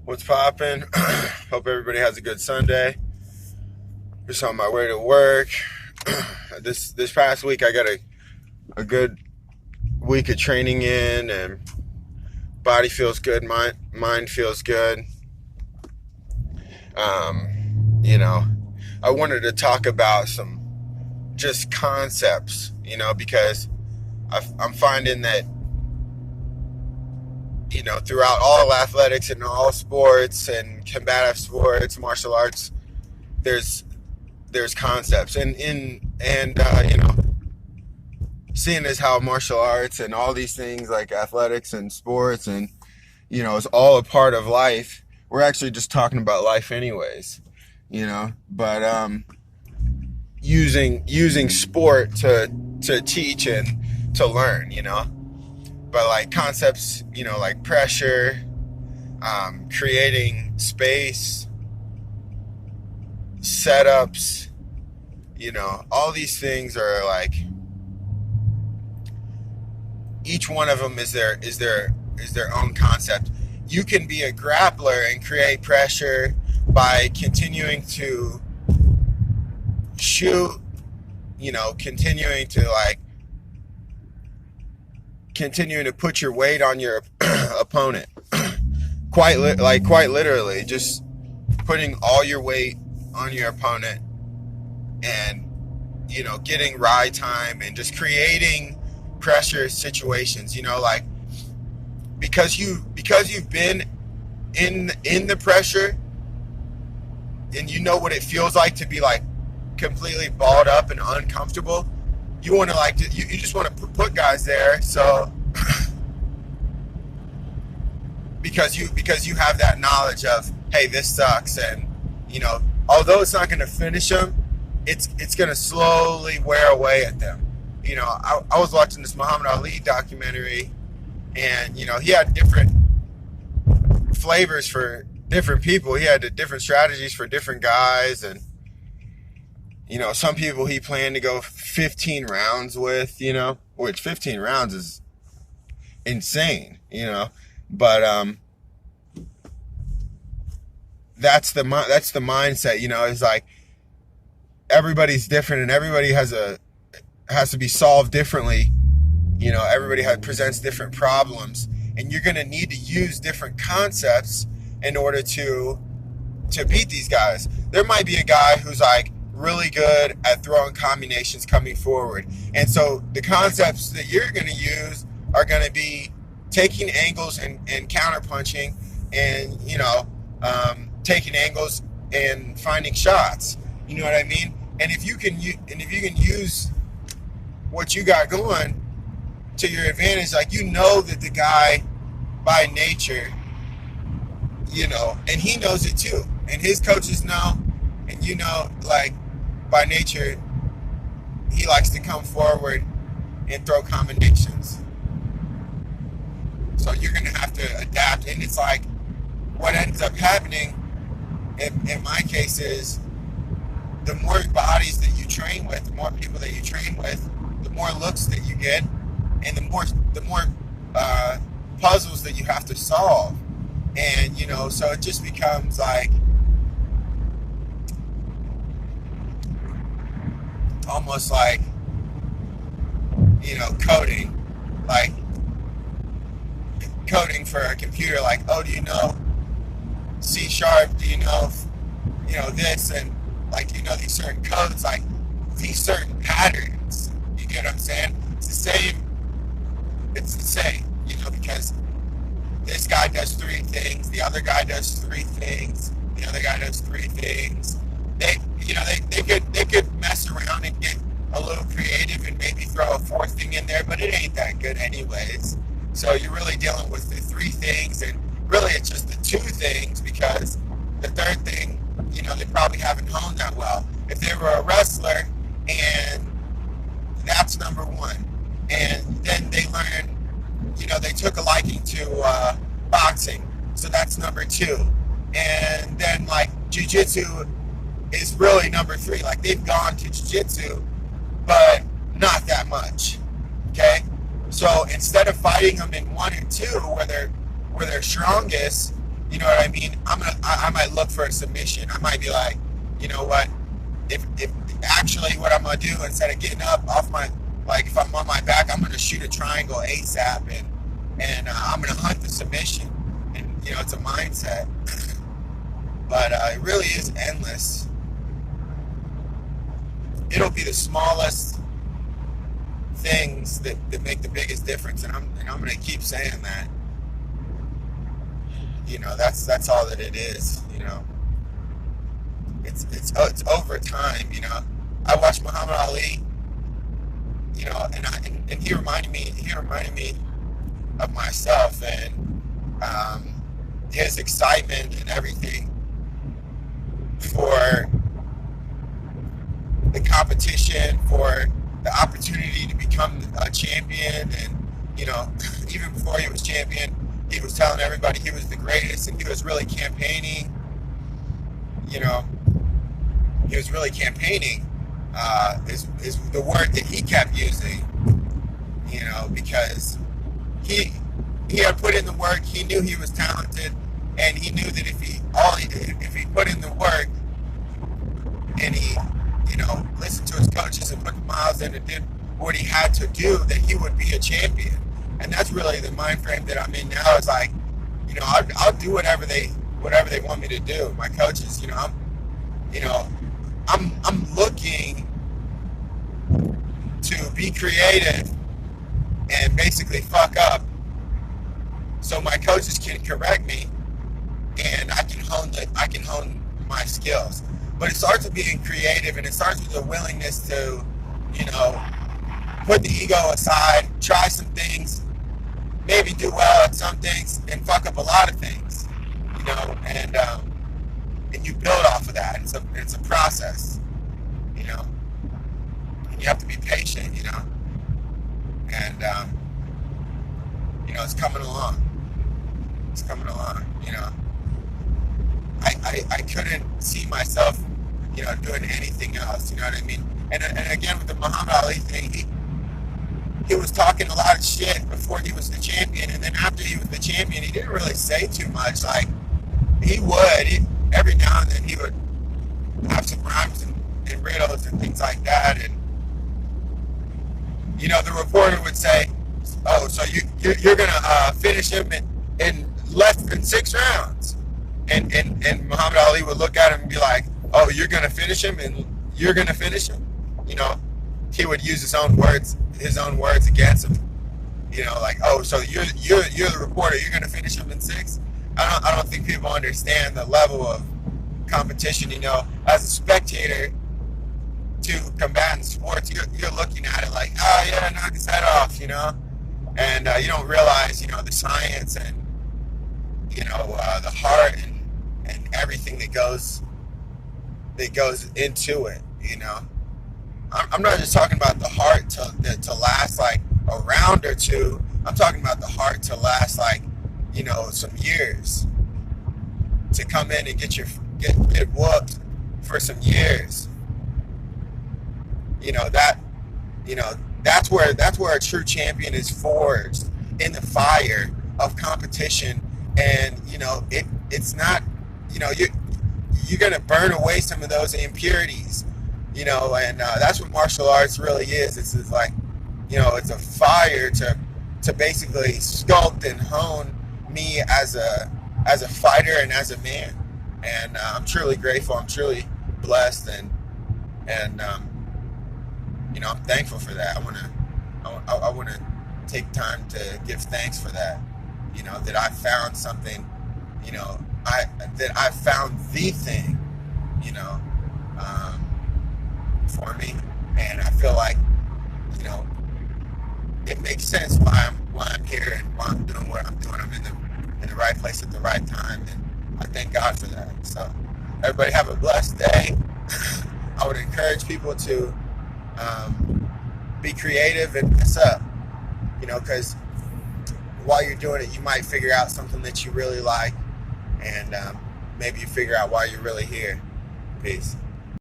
What's poppin'? Hope everybody has a good Sunday. Just on my way to work. This past week I got a good week of training in, and body feels good, mind feels good. You know, I wanted to talk about some just concepts, because I'm finding that throughout all athletics and all sports and combative sports, martial arts, there's concepts seeing as how martial arts and all these things like athletics and sports and is all a part of life. We're actually just talking about life anyways, but using sport to teach and to learn, but like concepts, like pressure, creating space, setups, all these things are like, each one of them is their own concept. You can be a grappler and create pressure by continuing to shoot, continuing to put your weight on your opponent. quite literally, just putting all your weight on your opponent and getting ride time and just creating pressure situations, because you've been in the pressure and you know what it feels like to be like completely balled up and uncomfortable. You want to you just want to put guys there, so because you have that knowledge of, hey, this sucks, and although it's not going to finish them, it's going to slowly wear away at them. I was watching this Muhammad Ali documentary, and he had different flavors for different people. He had different strategies for different guys, and some people he planned to go 15 rounds with, which 15 rounds is insane, but that's the mindset, is like everybody's different and everybody has to be solved differently. Everybody presents different problems, and you're going to need to use different concepts in order to beat these guys. There might be a guy who's like really good at throwing combinations coming forward, and so the concepts that you're going to use are going to be taking angles and counter punching, and taking angles and finding shots. You know what I mean? And if you can use what you got going to your advantage, like that the guy by nature, and he knows it too, and his coaches know, and like by nature he likes to come forward and throw combinations. So you're gonna have to adapt, and it's like what ends up happening in my case is the more bodies that you train with, the more people that you train with, the more looks that you get, and the more puzzles that you have to solve. And so it just becomes like almost like coding for a computer, like, oh, do you know C#, do you know this, and like these certain codes, like these certain patterns. You get what I'm saying? It's the same, because this guy does 3 things, the other guy does 3 things, the other guy does 3 things. They could mess around and get a little creative and maybe throw a 4th thing in there, but it ain't that good anyways. So you're really dealing with the 3 things, and really it's just the 2 things, because the 3rd thing, they probably haven't honed that well. If they were a wrestler, and that's number 1, and then they learned, they took a liking to boxing, so that's number 2, and then like jiu-jitsu is really number 3. Like they've gone to jiu-jitsu, but not that much. Okay, so instead of fighting them in 1 and 2 where they're strongest, You know what I mean? I might look for a submission. I might be like, you know what? If actually what I'm gonna do instead of getting up off my, like if I'm on my back, I'm gonna shoot a triangle ASAP and I'm gonna hunt the submission. And you know, it's a mindset. But it really is endless. It'll be the smallest things that make the biggest difference, and I'm gonna keep saying that. You know, that's all that it is. You know, it's over time. You know, I watched Muhammad Ali. You know, and he reminded me of myself and his excitement and everything for the competition, for the opportunity to become a champion. And you know, even before he was champion, he was telling everybody he was the greatest, and he was really campaigning. You know, he was really campaigning is the word that he kept using. You know, because he had put in the work. He knew he was talented, and he knew that if he put in the work and he, you know, listened to his coaches and put the miles in and did what he had to do, that he would be a champion. And that's really the mind frame that I'm in now. Is like, you know, I'll do whatever they want me to do. My coaches, you know, I'm looking to be creative and basically fuck up, so my coaches can correct me, and I can hone my skills. But it starts with being creative, and it starts with a willingness to, you know, put the ego aside, try some things, maybe do well at some things, and fuck up a lot of things, you know, and you build off of that. It's a process, you know, and you have to be patient, you know, and you know, it's coming along, you know. I couldn't see myself, you know, doing anything else, you know what I mean? And again, with the Muhammad Ali thing, he was talking a lot of shit before he was the champion, and then after he was the champion, he didn't really say too much. Like, every now and then he would have some rhymes and riddles and things like that, and, you know, the reporter would say, oh, so you're gonna finish him in less than 6 rounds. And Muhammad Ali would look at him and be like, oh, you're going to finish him, and you're going to finish him? You know, he would use his own words against him. You know, like, oh, so you're the reporter, you're going to finish him in 6? I don't think people understand the level of competition. You know, as a spectator to combatant sports, you're looking at it like, oh, yeah, knock his head off, you know? And you don't realize, you know, the science and, you know, the heart and everything that goes into it, you know. I'm not just talking about the heart to last like a round or two. I'm talking about the heart to last like, you know, some years. To come in and get whooped for some years. You know, that's where a true champion is forged, in the fire of competition. And, you know, it's not, you know, you're going to burn away some of those impurities, you know, and that's what martial arts really is. It's like, you know, it's a fire to basically sculpt and hone me as a fighter and as a man. And I'm truly grateful. I'm truly blessed, and you know, I'm thankful for that. I want to take time to give thanks for that. You know, that I found something, you know, that I found the thing, you know, for me. And I feel like, you know, it makes sense why I'm here and why I'm doing what I'm doing. I'm in the right place at the right time, and I thank God for that. So everybody have a blessed day. I would encourage people to be creative and mess up, you know, because while you're doing it, you might figure out something that you really like, and maybe you figure out why you're really here. Peace.